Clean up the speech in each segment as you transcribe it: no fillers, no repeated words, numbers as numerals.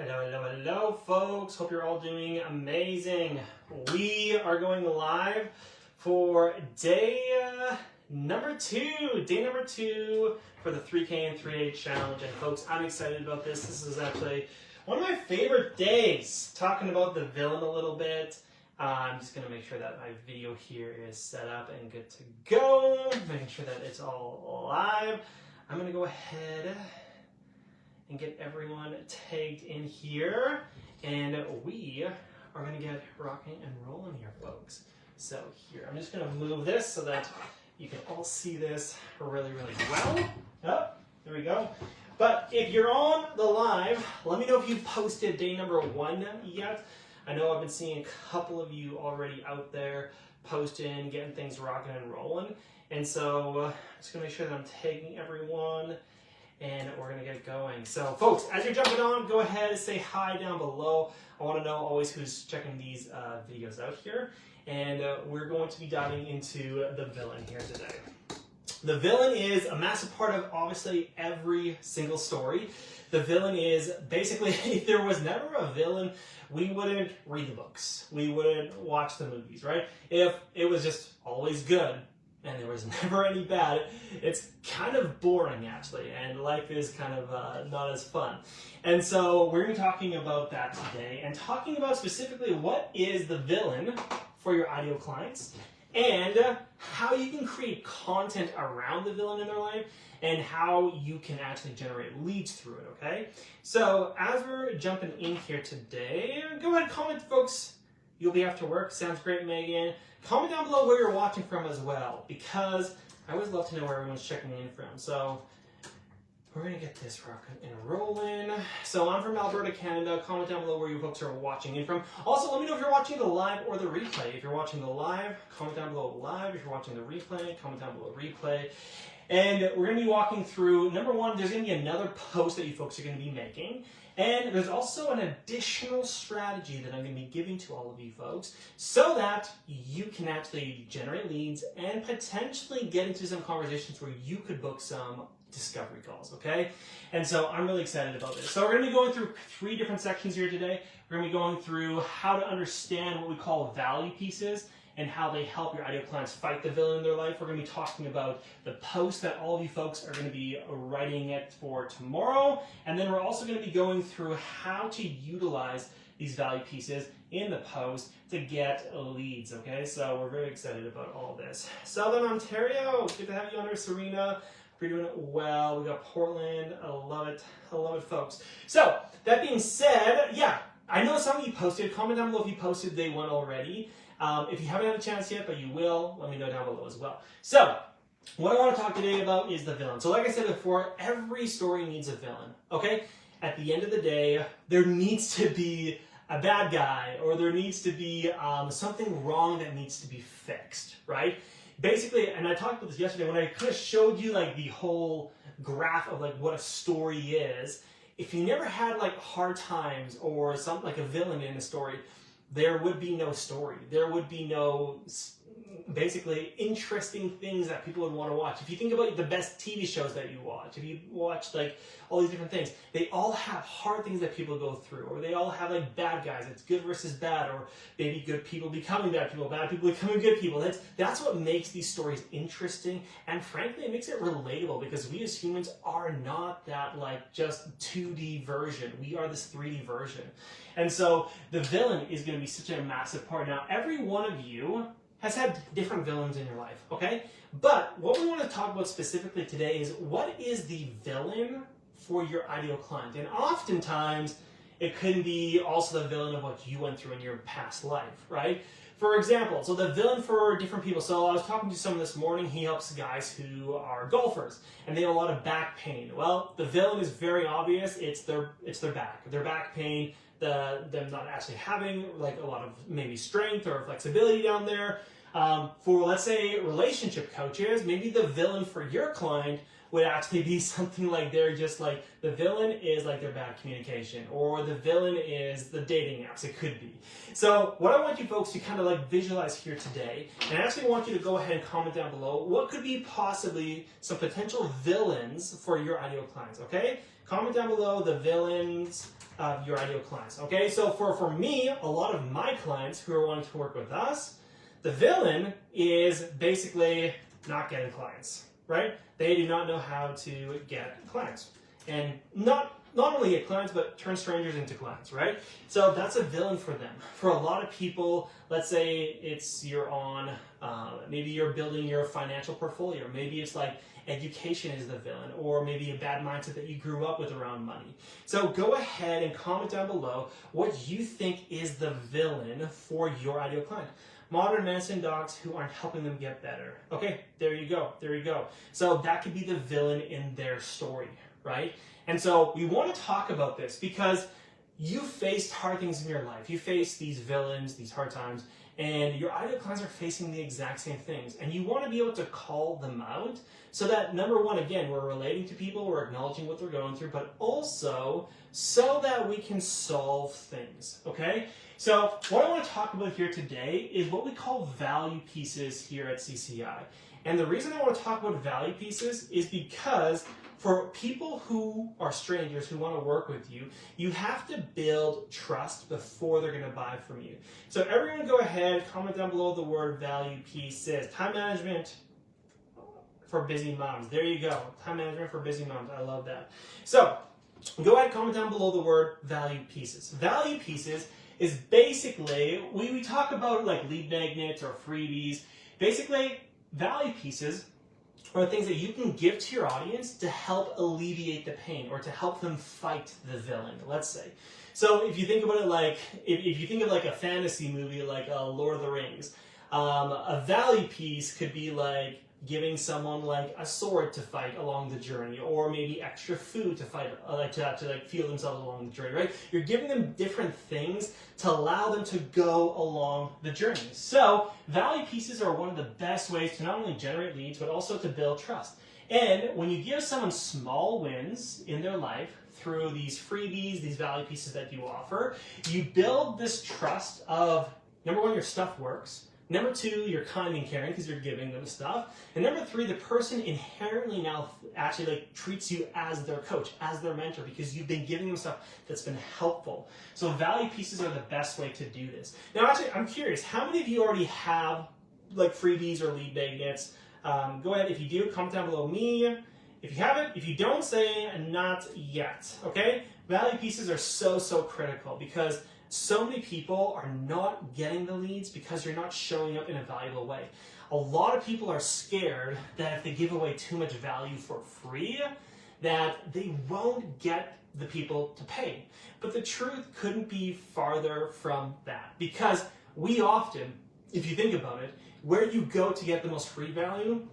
Hello, folks. Hope you're all doing amazing. We are going live for day number two for the 3K and 3A challenge. And folks, I'm excited about this. This is actually one of my favorite days, talking about the villain a little bit. I'm just going to make sure that my video here is set up and good to go, making sure that it's all live. I'm going to go ahead and get everyone tagged in here, and we are going to get rocking and rolling here, folks. So here, I'm just going to move this so that you can all see this really well. Oh, there we go. But if you're on the live, let me know if you've posted day number 1 yet. I know I've been seeing a couple of you already out there posting, getting things rocking and rolling. And so I'm just going to make sure that I'm tagging everyone, and we're going to get going. So folks, as you're jumping on, go ahead and say hi down below. I want to know always who's checking these videos out here. And we're going to be diving into the villain here today. The villain is a massive part of obviously every single story. The villain is basically, if there was never a villain, we wouldn't read the books. We wouldn't watch the movies, right? If it was just always good and there was never any bad, it's kind of boring actually, and life is kind of not as fun. And so we're going to be talking about that today, and talking about specifically what is the villain for your ideal clients, and how you can create content around the villain in their life, and how you can actually generate leads through it, okay? So as we're jumping in here today, go ahead and comment, folks. You'll be after work. Sounds great, Megan. Comment down below where you're watching from as well, because I always love to know where everyone's checking in from. So we're going to get this rocking and rolling. So I'm from Alberta, Canada. Comment down below where you folks are watching in from. Also, let me know if you're watching the live or the replay. If you're watching the live, comment down below live. If you're watching the replay, comment down below replay. And we're going to be walking through, number one, there's going to be another post that you folks are going to be making. And there's also an additional strategy that I'm going to be giving to all of you folks so that you can actually generate leads and potentially get into some conversations where you could book some discovery calls, okay? And so I'm really excited about this. So we're going to be going through 3 different sections here today. We're going to be going through how to understand what we call value pieces and how they help your ideal clients fight the villain in their life. We're going to be talking about the post that all of you folks are going to be writing it for tomorrow. And then we're also going to be going through how to utilize these value pieces in the post to get leads, okay? So we're very excited about all this. Southern Ontario, good to have you on there, Serena. We're doing it well. We got Portland. I love it, folks. So that being said, yeah, I know some of you posted. Comment down below if you posted day 1 already. If you haven't had a chance yet, but you will, let me know down below as well. So, what I want to talk today about is the villain. So like I said before, every story needs a villain, okay? At the end of the day, there needs to be a bad guy, or there needs to be something wrong that needs to be fixed, right? Basically, and I talked about this yesterday when I kind of showed you like the whole graph of like what a story is. If you never had like hard times or something like a villain in a story, there would be no story. There would be no, basically, interesting things that people would want to watch. If you think about the best TV shows that you watch, if you watch like all these different things, they all have hard things that people go through, or they all have like bad guys. It's good versus bad, or maybe good people becoming bad people becoming good people. That's what makes these stories interesting, and frankly, it makes it relatable, because we as humans are not that like just 2D version. We are this 3D version. And so the villain is going to be such a massive part. Now, every one of you has had different villains in your life, okay? But what we want to talk about specifically today is what is the villain for your ideal client? And oftentimes, it can be also the villain of what you went through in your past life, right? For example, so the villain for different people. So I was talking to someone this morning. He helps guys who are golfers, and they have a lot of back pain. Well, the villain is very obvious. It's their back pain. Them not actually having like a lot of maybe strength or flexibility down there. For let's say relationship coaches, maybe the villain for your client would actually be something like they're just like, the villain is like their bad communication, or the villain is the dating apps. It could be. So what I want you folks to kind of like visualize here today, and I actually want you to go ahead and comment down below what could be possibly some potential villains for your ideal clients, okay? Comment down below the villains of your ideal clients, okay? So for me, a lot of my clients who are wanting to work with us, the villain is basically not getting clients, right? They do not know how to get clients. And not only get clients, but turn strangers into clients, right? So that's a villain for them. For a lot of people, let's say you're on, maybe you're building your financial portfolio. Maybe it's like education is the villain, or maybe a bad mindset that you grew up with around money. So go ahead and comment down below what you think is the villain for your ideal client. Modern medicine docs who aren't helping them get better. Okay, there you go, there you go. So that could be the villain in their story, right? And so we want to talk about this because you faced hard things in your life. You face these villains, these hard times, and your ideal clients are facing the exact same things. And you want to be able to call them out so that, number one, again, we're relating to people, we're acknowledging what they're going through, but also so that we can solve things, okay? So what I want to talk about here today is what we call value pieces here at CCI. And the reason I want to talk about value pieces is because for people who are strangers who want to work with you, you have to build trust before they're going to buy from you. So everyone go ahead, comment down below the word value pieces. Time management for busy moms. There you go. Time management for busy moms. I love that. So go ahead, comment down below the word value pieces. Value pieces is basically, we talk about like lead magnets or freebies. Basically, value pieces are things that you can give to your audience to help alleviate the pain or to help them fight the villain, let's say. So if you think about it like, if you think of like a fantasy movie like Lord of the Rings, a value piece could be like giving someone like a sword to fight along the journey, or maybe extra food to fight, to fuel themselves along the journey, right? You're giving them different things to allow them to go along the journey. So value pieces are one of the best ways to not only generate leads, but also to build trust. And when you give someone small wins in their life through these freebies, these value pieces that you offer, you build this trust of, number one, your stuff works. Number two, you're kind and caring because you're giving them stuff. And number three, the person inherently now actually like treats you as their coach, as their mentor, because you've been giving them stuff that's been helpful. So value pieces are the best way to do this. Now, actually, I'm curious, how many of you already have like freebies or lead magnets? Go ahead, if you do, comment down below me. If you haven't, if you don't, say not yet, okay? Value pieces are so critical because so many people are not getting the leads because you're not showing up in a valuable way. A lot of people are scared that if they give away too much value for free, that they won't get the people to pay. But the truth couldn't be farther from that, because we often, if you think about it, where you go to get the most free value,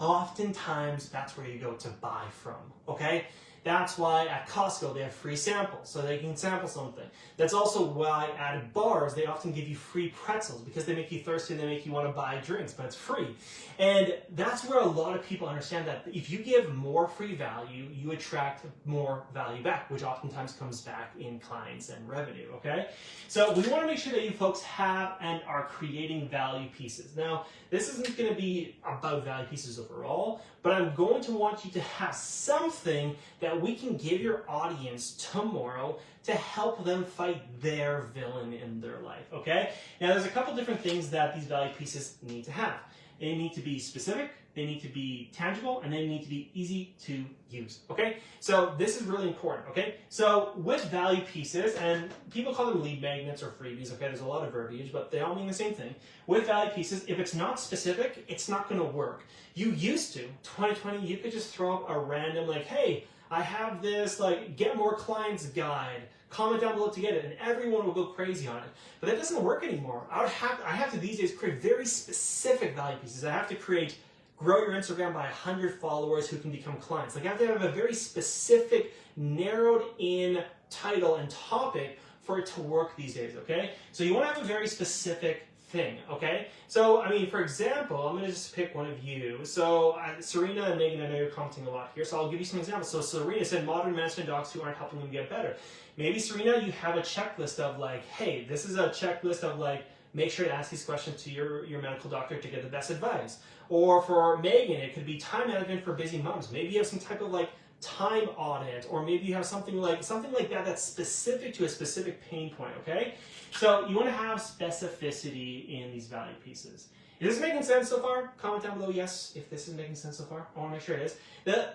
oftentimes that's where you go to buy from, okay? That's why at Costco they have free samples, so they can sample something. That's also why at bars they often give you free pretzels, because they make you thirsty and they make you want to buy drinks, but it's free. And that's where a lot of people understand that if you give more free value, you attract more value back, which oftentimes comes back in clients and revenue, okay? So we want to make sure that you folks have and are creating value pieces. Now, this isn't going to be about value pieces overall, but I'm going to want you to have something that we can give your audience tomorrow to help them fight their villain in their life, okay? Now, there's a couple different things that these value pieces need to have. They need to be specific, they need to be tangible, and they need to be easy to use, okay? So this is really important, okay? So with value pieces, and people call them lead magnets or freebies, okay? There's a lot of verbiage, but they all mean the same thing. With value pieces, if it's not specific, it's not gonna work. You used to, 2020, you could just throw up a random like, hey, I have this like get more clients guide. Comment down below to get it, and everyone will go crazy on it. But that doesn't work anymore. I have to these days create very specific value pieces. I have to create grow your Instagram by 100 followers who can become clients. Like I have to have a very specific, narrowed in title and topic for it to work these days, okay? So you want to have a very specific thing, okay? So, I mean, for example, I'm going to just pick one of you. So, Serena and Megan, I know you're commenting a lot here, so I'll give you some examples. So, Serena said, modern medicine docs who aren't helping them get better. Maybe, Serena, you have a checklist of like, hey, this is a checklist of like, make sure to ask these questions to your medical doctor to get the best advice. Or for Megan, it could be time management for busy moms. Maybe you have some type of like time audit, or maybe you have something like that that's specific to a specific pain point, okay? So you want to have specificity in these value pieces. Is this making sense so far? Comment down below yes if this is making sense so far. I want to make sure it is.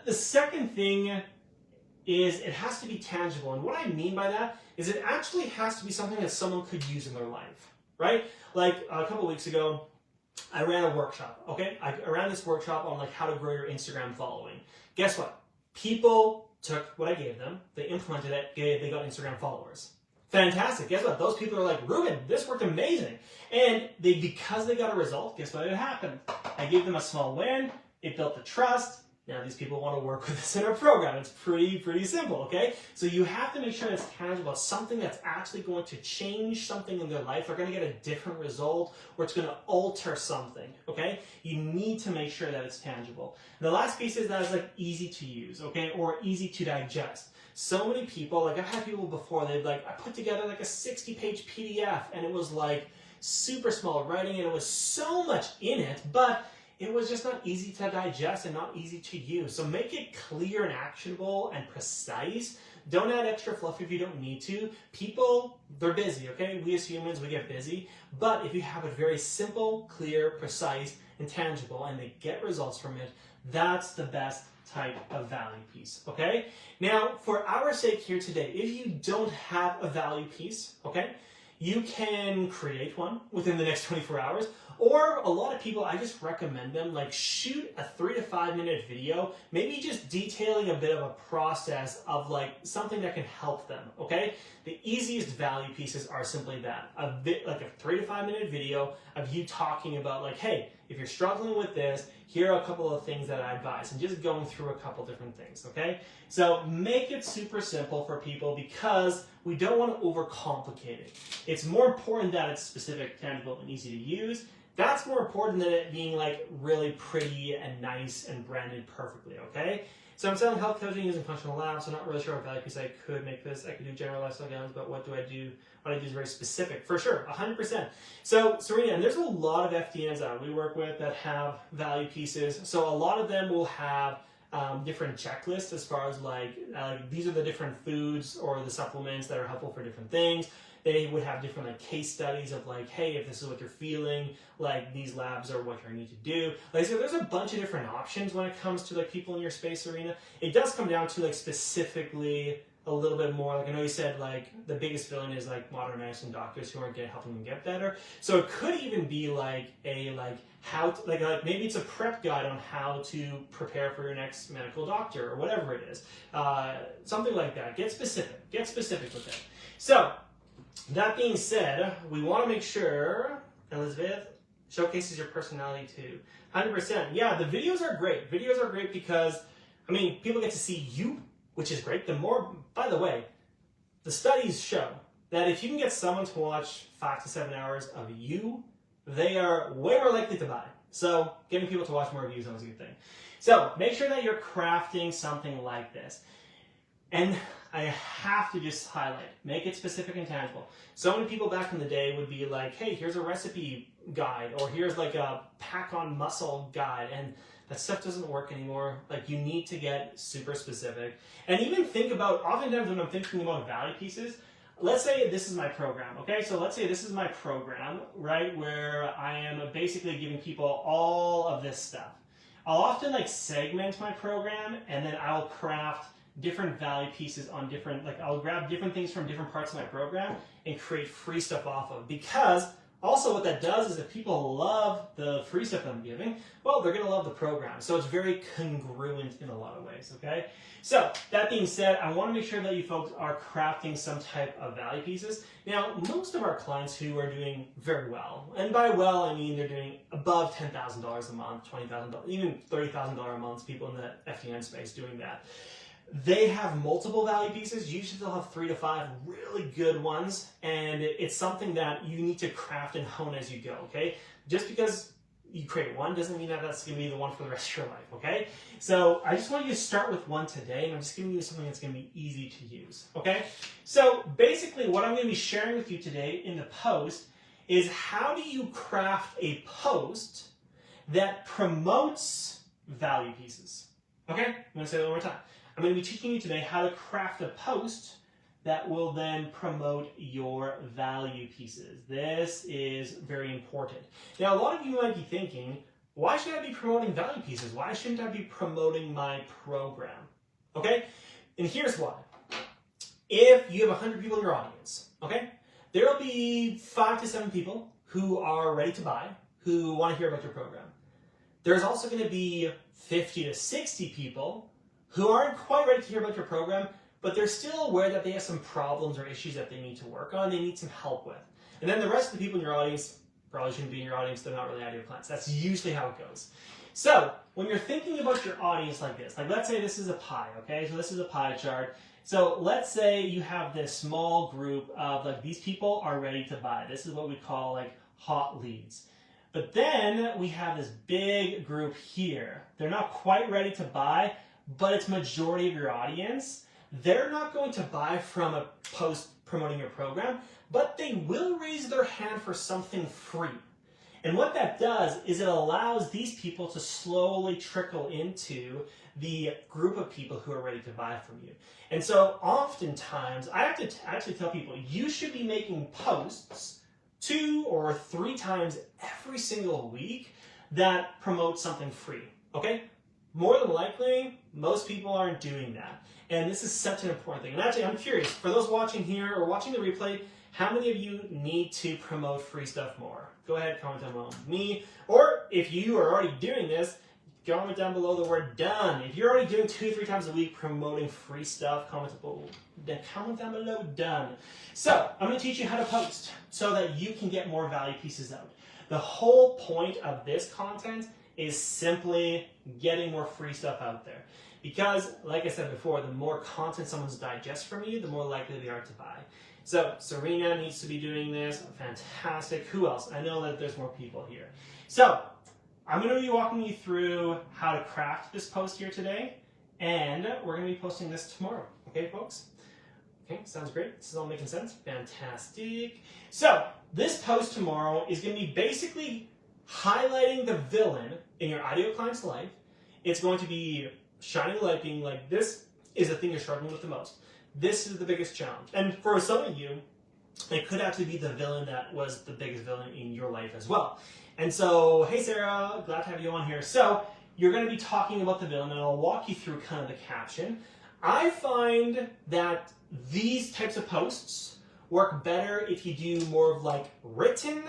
The second thing is it has to be tangible. And what I mean by that is it actually has to be something that someone could use in their life, right? Like a couple weeks ago, I ran a workshop, okay? I ran this workshop on like how to grow your Instagram following. Guess what? People took what I gave them, they implemented it, they got Instagram followers. Fantastic. Guess what? Those people are like, Ruben, this worked amazing. And because they got a result, guess what happened? I gave them a small win, it built the trust. Now these people want to work with us in our program. It's pretty simple, okay? So you have to make sure it's tangible, something that's actually going to change something in their life. They're going to get a different result, or it's going to alter something, okay? You need to make sure that it's tangible. And the last piece is that it's like easy to use, okay? Or easy to digest. So many people, like I've had people before, they'd like, I put together like a 60-page PDF and it was like super small writing and it was so much in it, but it was just not easy to digest and not easy to use. So make it clear and actionable and precise. Don't add extra fluff if you don't need to. People, they're busy, okay? We as humans, we get busy. But if you have it very simple, clear, precise, and tangible, and they get results from it, that's the best type of value piece, okay? Now, for our sake here today, if you don't have a value piece, okay, you can create one within the next 24 hours, or a lot of people, I just recommend them, like shoot a 3 to 5 minute video, maybe just detailing a bit of a process of like something that can help them, okay? The easiest value pieces are simply that, like a 3 to 5 minute video of you talking about like, hey, if you're struggling with this, here are a couple of things that I advise, and just going through a couple different things, okay? So make it super simple for people because we don't want to overcomplicate it. It's more important that it's specific, tangible, and easy to use. That's more important than it being like really pretty and nice and branded perfectly, okay? So I'm selling health coaching using functional labs, so I'm not really sure what value piece I could make this. I could do general lifestyle guidance, but what I do is very specific, for sure, 100%. So Serena, and there's a lot of FDNs that we work with that have value pieces. So a lot of them will have different checklists as far as like, these are the different foods or the supplements that are helpful for different things. They would have different like case studies of like, hey, if this is what you're feeling, like these labs are what you need to do. Like, so there's a bunch of different options when it comes to like people in your space, Serena. It does come down to like specifically a little bit more. Like I know you said like the biggest villain is like modern medicine doctors who aren't helping them get better. So it could even be like a how to, like maybe it's a prep guide on how to prepare for your next medical doctor or whatever it is. Something like that. Get specific with it. So that being said, we want to make sure, Elizabeth, showcases your personality too. 100%. Yeah, the videos are great. Videos are great because, I mean, people get to see you, which is great. By the way, the studies show that if you can get someone to watch 5 to 7 hours of you, they are way more likely to buy. So getting people to watch more of you is always a good thing. So make sure that you're crafting something like this. And I have to just highlight, make it specific and tangible. So many people back in the day would be like, hey, here's a recipe guide, or here's like a pack on muscle guide, and that stuff doesn't work anymore. Like you need to get super specific. And even think about, oftentimes when I'm thinking about value pieces, let's say this is my program, okay? So let's say this is my program, right, where I am basically giving people all of this stuff. I'll often like segment my program, and then I'll craft different value pieces on different, like I'll grab different things from different parts of my program and create free stuff off of. Because also what that does is if people love the free stuff I'm giving, well, they're going to love the program. So it's very congruent in a lot of ways, okay? So that being said, I want to make sure that you folks are crafting some type of value pieces. Now, most of our clients who are doing very well, and by well, I mean they're doing above $10,000 a month, $20,000, even $30,000 a month, people in the FDN space doing that. they have multiple value pieces. Usually they'll have 3 to 5 really good ones, and it's something that you need to craft and hone as you go, okay? Just because you create one doesn't mean that that's going to be the one for the rest of your life, okay? So I just want you to start with one today, and I'm just giving you something that's going to be easy to use, okay? So basically what I'm going to be sharing with you today in the post is how do you craft a post that promotes value pieces, okay? I'm going to say it one more time. I'm going to be teaching you today how to craft a post that will then promote your value pieces. This is very important. Now, a lot of you might be thinking, why should I be promoting value pieces? Why shouldn't I be promoting my program? Okay? And here's why. If you have 100 people in your audience, okay, there will be 5 to 7 people who are ready to buy, who want to hear about your program. There's also going to be 50 to 60 people who aren't quite ready to hear about your program, but they're still aware that they have some problems or issues that they need to work on, they need some help with. And then the rest of the people in your audience probably shouldn't be in your audience, they're not really ideal clients. That's usually how it goes. So when you're thinking about your audience like this, like let's say this is a pie, okay? So this is a pie chart. So let's say you have this small group of like these people are ready to buy. This is what we call like hot leads. But then we have this big group here. They're not quite ready to buy, but it's majority of your audience. They're not going to buy from a post promoting your program, but they will raise their hand for something free. And what that does is it allows these people to slowly trickle into the group of people who are ready to buy from you. And so oftentimes, I have to actually tell people, you should be making posts 2 or 3 times every single week that promote something free, okay? More than likely, most people aren't doing that. And this is such an important thing. And actually, I'm curious, for those watching here or watching the replay, how many of you need to promote free stuff more? Go ahead, comment down below with me. Or if you are already doing this, comment down below the word done. If you're already doing 2 or 3 times a week promoting free stuff, comment down below done. So I'm going to teach you how to post so that you can get more value pieces out. The whole point of this content is simply getting more free stuff out there. Because, like I said before, the more content someone's digest from you, the more likely they are to buy. So, Serena needs to be doing this. Fantastic. Who else? I know that there's more people here. So, I'm going to be walking you through how to craft this post here today, and we're going to be posting this tomorrow. Okay, folks? Okay, sounds great. This is all making sense. Fantastic. So, this post tomorrow is going to be basically highlighting the villain in your ideal client's life. It's going to be shining a light, being like, this is the thing you're struggling with the most. This is the biggest challenge. And for some of you, it could actually be the villain that was the biggest villain in your life as well. And so, hey Sarah, glad to have you on here. So, you're going to be talking about the villain, and I'll walk you through kind of the caption. I find that these types of posts work better if you do more of like written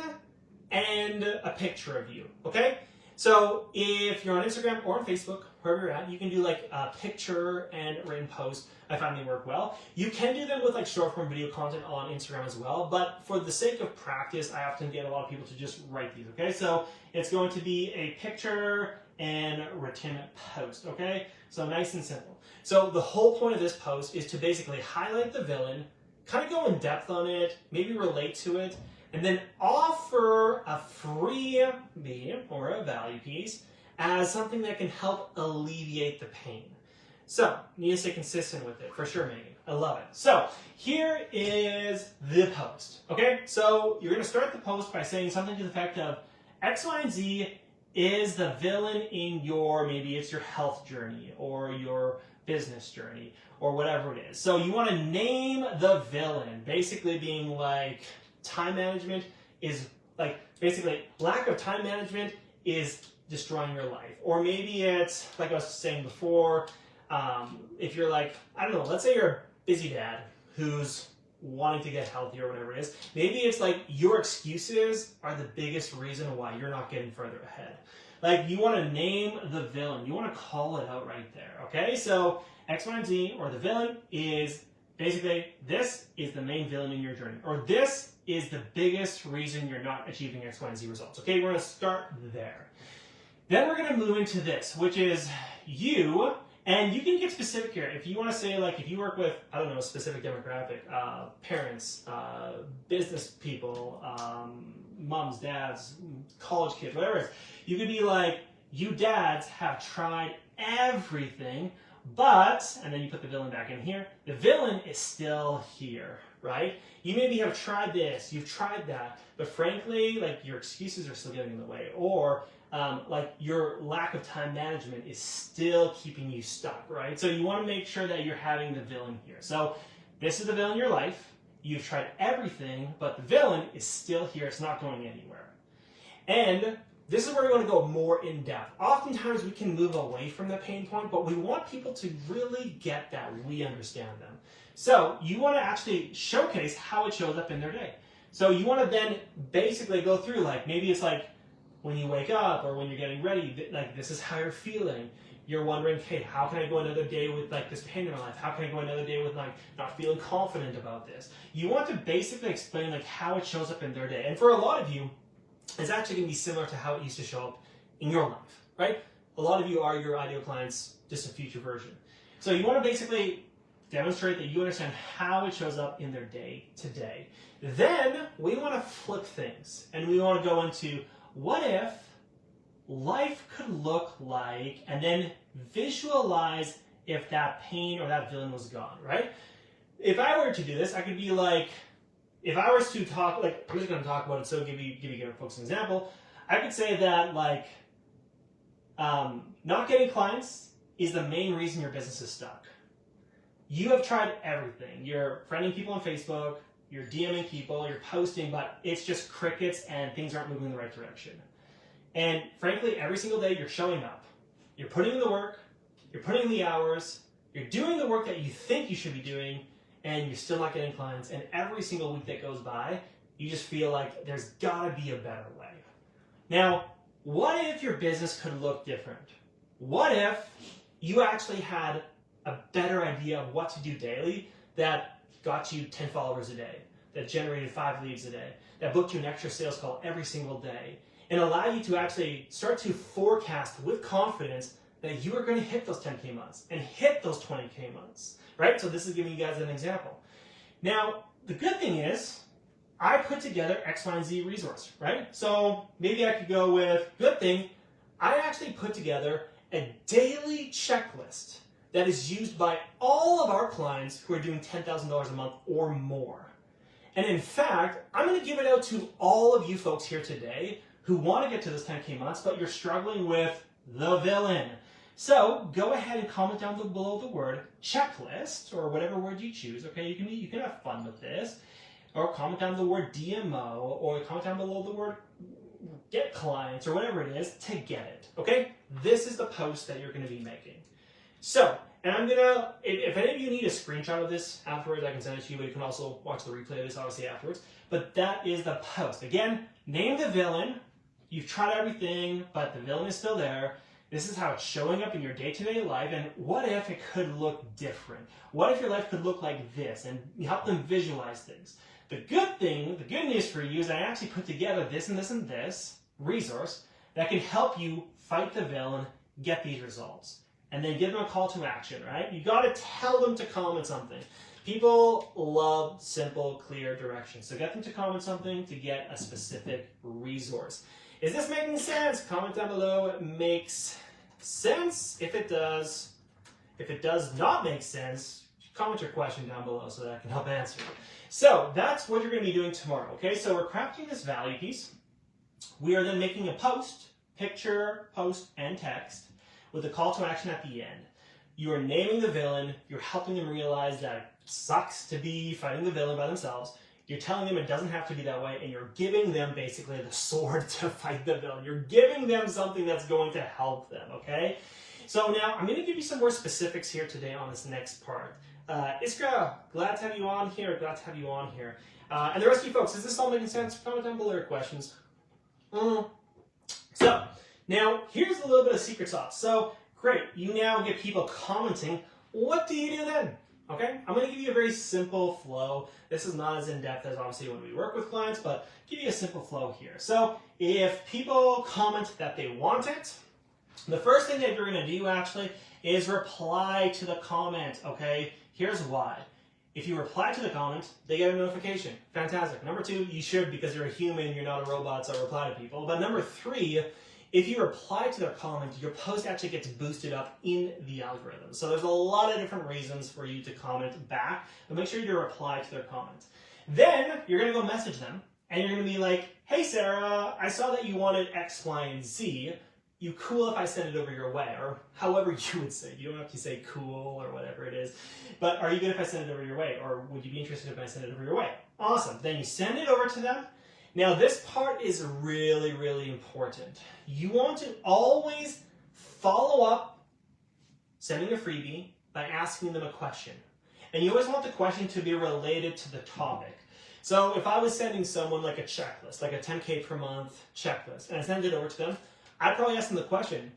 and a picture of you, okay? So if you're on Instagram or on Facebook, wherever you're at, you can do like a picture and written post. I find they work well. You can do them with like short form video content on Instagram as well, but for the sake of practice, I often get a lot of people to just write these, okay? So it's going to be a picture and written post, okay? So nice and simple. So the whole point of this post is to basically highlight the villain, kind of go in depth on it, maybe relate to it, and then offer a freebie or a value piece as something that can help alleviate the pain. So, you need to stay consistent with it, for sure, Megan. I love it. So, here is the post, okay? So, you're going to start the post by saying something to the effect of X, Y, and Z is the villain in your, maybe it's your health journey or your business journey or whatever it is. So, you want to name the villain, basically being like, time management is like, basically lack of time management is destroying your life. Or maybe it's, like I was saying before, if you're like, I don't know, let's say you're a busy dad who's wanting to get healthy or whatever it is. Maybe it's like your excuses are the biggest reason why you're not getting further ahead. Like you want to name the villain. You want to call it out right there, okay? So X, Y, and Z, or the villain is basically, this is the main villain in your journey. Or this is the biggest reason you're not achieving X, Y, and Z results. Okay, we're going to start there. Then we're going to move into this, which is you And you can get specific here. If you want to say, like, if you work with, I don't know, a specific demographic, parents, business people, moms, dads, college kids, whatever it is, you could be like, you dads have tried everything, but, and then you put the villain back in here, the villain is still here, right? You maybe have tried this, you've tried that, but frankly, like, your excuses are still getting in the way, or like your lack of time management is still keeping you stuck, right? So you want to make sure that you're having the villain here. So this is the villain in your life. You've tried everything, but the villain is still here. It's not going anywhere. And this is where we want to go more in depth. Oftentimes we can move away from the pain point, but we want people to really get that we understand them. So you want to actually showcase how it shows up in their day. So you want to then basically go through, like, maybe it's like, when you wake up or when you're getting ready, like, this is how you're feeling. You're wondering, hey, how can I go another day with, like, this pain in my life? How can I go another day with, like, not feeling confident about this? You want to basically explain, like, how it shows up in their day. And for a lot of you, it's actually going to be similar to how it used to show up in your life, right? A lot of you are your ideal clients, just a future version. So you want to basically demonstrate that you understand how it shows up in their day to day. Then we want to flip things, and we want to go into, what if life could look like, and then visualize if that pain or that villain was gone, right? If I were to do this, I could be like, if I was to talk, like, I'm just going to talk about it, so give you folks an example. I could say that, like, not getting clients is the main reason your business is stuck. You have tried everything. You're friending people on Facebook, you're DMing people, you're posting, but it's just crickets and things aren't moving in the right direction. And frankly, every single day you're showing up. You're putting in the work, you're putting in the hours, you're doing the work that you think you should be doing, and you're still not getting clients. And every single week that goes by, you just feel like there's gotta be a better way. Now, what if your business could look different? What if you actually had a better idea of what to do daily that got you 10 followers a day, that generated 5 leads a day, that booked you an extra sales call every single day, and allow you to actually start to forecast with confidence that you are going to hit those 10K months and hit those 20K months, right? So this is giving you guys an example. Now, the good thing is, I put together X, Y, and Z resource, right? So maybe I could go with, good thing, I actually put together a daily checklist that is used by all of our clients who are doing $10,000 a month or more. And in fact, I'm going to give it out to all of you folks here today who want to get to those 10K months, but you're struggling with the villain. So go ahead and comment down below the word checklist, or whatever word you choose. Okay, you can have fun with this, or comment down the word DMO, or comment down below the word get clients, or whatever it is to get it. Okay, this is the post that you're going to be making. So, and I'm gonna, if any of you need a screenshot of this afterwards, I can send it to you, but you can also watch the replay of this obviously afterwards. But that is the post. Again, name the villain. You've tried everything, but the villain is still there. This is how it's showing up in your day-to-day life, and what if it could look different? What if your life could look like this? And you help them visualize things. The good thing, the good news for you is I actually put together this and this and this resource that can help you fight the villain, get these results. And then give them a call to action, right? You gotta tell them to comment something. People love simple, clear directions. So get them to comment something to get a specific resource. Is this making sense? Comment down below. It makes sense. If it does not make sense, comment your question down below so that I can help answer it. So that's what you're gonna be doing tomorrow, okay? So we're crafting this value piece. We are then making a post, picture, post, and text, with a call to action at the end. You are naming the villain, you're helping them realize that it sucks to be fighting the villain by themselves, you're telling them it doesn't have to be that way, and you're giving them basically the sword to fight the villain. You're giving them something that's going to help them, okay? So now, I'm gonna give you some more specifics here today on this next part. Iskra, glad to have you on here, and the rest of you folks, is this all making sense? Comment down below your questions. So, now, here's a little bit of secret sauce. So, great, you now get people commenting. What do you do then? Okay, I'm going to give you a very simple flow. This is not as in-depth as obviously when we work with clients, but give you a simple flow here. So, if people comment that they want it, The first thing that you're going to do actually is reply to the comment, okay? Here's why. If you reply to the comment, they get a notification. Fantastic. Number 2, you should, because you're a human, you're not a robot, so reply to people. But number 3, if you reply to their comment, your post actually gets boosted up in the algorithm. So there's a lot of different reasons for you to comment back, but make sure you reply to their comment. Then you're going to go message them, and you're going to be like, hey Sarah, I saw that you wanted X, Y, and Z. You cool if I send it over your way, or however you would say. You don't have to say cool or whatever it is. But are you good if I send it over your way? Or would you be interested if I send it over your way? Awesome. Then you send it over to them. Now this part is really, really important. You want to always follow up sending a freebie by asking them a question. And you always want the question to be related to the topic. So if I was sending someone like a checklist, like a 10K per month checklist, and I send it over to them, I'd probably ask them the question,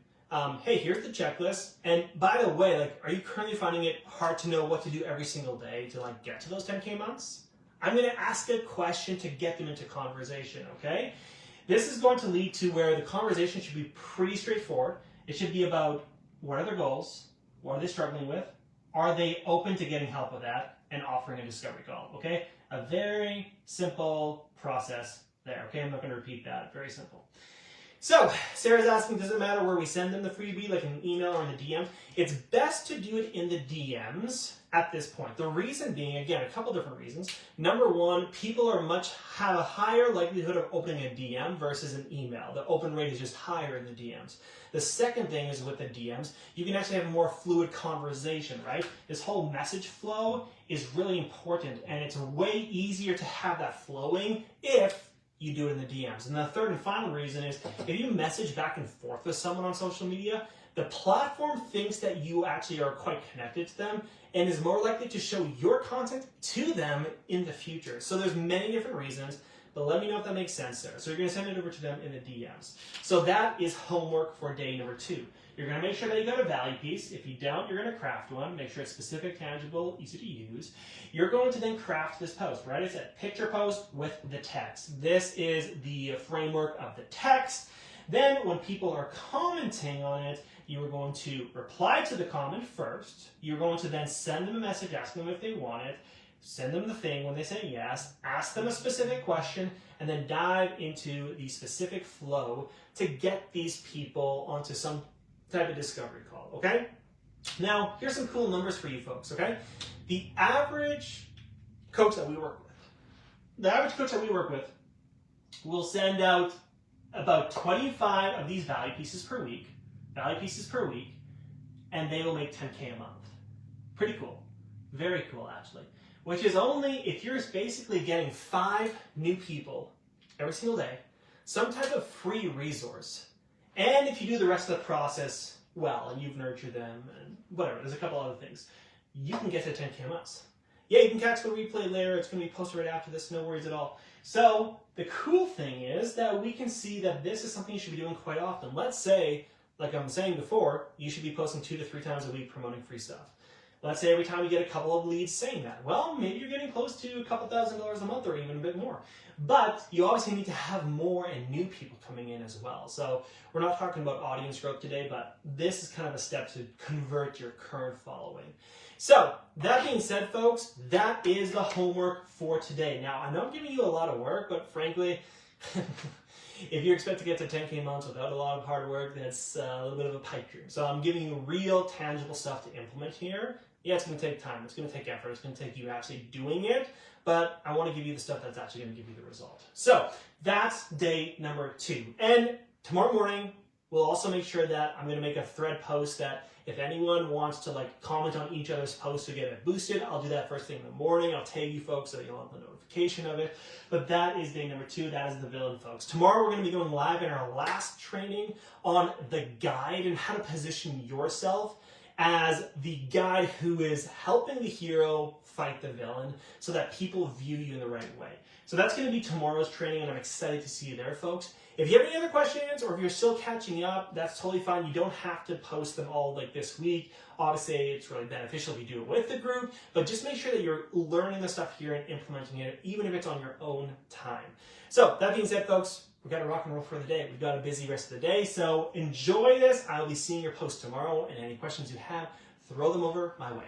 hey, here's the checklist, and by the way, like, are you currently finding it hard to know what to do every single day to like get to those 10K months? I'm going to ask a question to get them into conversation, okay? This is going to lead to where the conversation should be pretty straightforward. It should be about what are their goals, what are they struggling with, are they open to getting help with that, and offering a discovery call, okay? A very simple process there, okay? I'm not going to repeat that, very simple. So, Sarah's asking, does it matter where we send them the freebie, like an email or in the DMs? It's best to do it in the DMs at this point. The reason being, again, a couple different reasons. Number 1, people have a higher likelihood of opening a DM versus an email. The open rate is just higher in the DMs. The second thing is with the DMs, you can actually have a more fluid conversation, right? This whole message flow is really important, and it's way easier to have that flowing if you do it in the DMs. And the third and final reason is if you message back and forth with someone on social media, the platform thinks that you actually are quite connected to them and is more likely to show your content to them in the future. So there's many different reasons, but let me know if that makes sense there. So you're going to send it over to them in the DMs. So that is homework for day number 2. You're going to make sure that you got a value piece. If you don't, you're going to craft one. Make sure it's specific, tangible, easy to use. You're going to then craft this post, right? It's a picture post with the text. This is the framework of the text. Then when people are commenting on it, you are going to reply to the comment first. You're going to then send them a message asking them if they want it. Send them the thing when they say yes. Ask them a specific question, and then dive into the specific flow to get these people onto some type of discovery call, okay? Now, here's some cool numbers for you folks, okay? The average coach that we work with will send out about 25 of these value pieces per week, and they will make 10K a month. Pretty cool. Very cool, actually. Which is only if you're basically getting 5 new people every single day, some type of free resource. And if you do the rest of the process well, and you've nurtured them, and whatever, there's a couple other things, you can get to 10K months. Yeah, you can catch the replay later. It's going to be posted right after this. No worries at all. So the cool thing is that we can see that this is something you should be doing quite often. Let's say, like I'm saying before, you should be posting 2 to 3 times a week promoting free stuff. Let's say every time you get a couple of leads saying that. Well, maybe you're getting close to a couple $1,000s a month or even a bit more. But you obviously need to have more and new people coming in as well. So we're not talking about audience growth today, but this is kind of a step to convert your current following. So that being said, folks, that is the homework for today. Now, I know I'm giving you a lot of work, but frankly, if you expect to get to 10K months without a lot of hard work, that's a little bit of a pipe dream. So I'm giving you real tangible stuff to implement here. Yeah, it's going to take time. It's going to take effort. It's going to take you actually doing it. But I want to give you the stuff that's actually going to give you the result. So that's day number 2. And tomorrow morning, we'll also make sure that I'm going to make a thread post that if anyone wants to like comment on each other's posts to get it boosted, I'll do that first thing in the morning. I'll tag you folks so you'll have the notification of it. But that is day number 2. That is the villain, folks. Tomorrow we're going to be going live in our last training on the guide and how to position yourself as the guy who is helping the hero fight the villain so that people view you in the right way. So that's going to be tomorrow's training, and I'm excited to see you there, folks. If you have any other questions or if you're still catching up, that's totally fine. You don't have to post them all like this week. Obviously, it's really beneficial if you do it with the group, but just make sure that you're learning the stuff here and implementing it, even if it's on your own time. So that being said, folks, we've got to rock and roll for the day. We've got a busy rest of the day. So enjoy this. I'll be seeing your post tomorrow, and any questions you have, throw them over my way.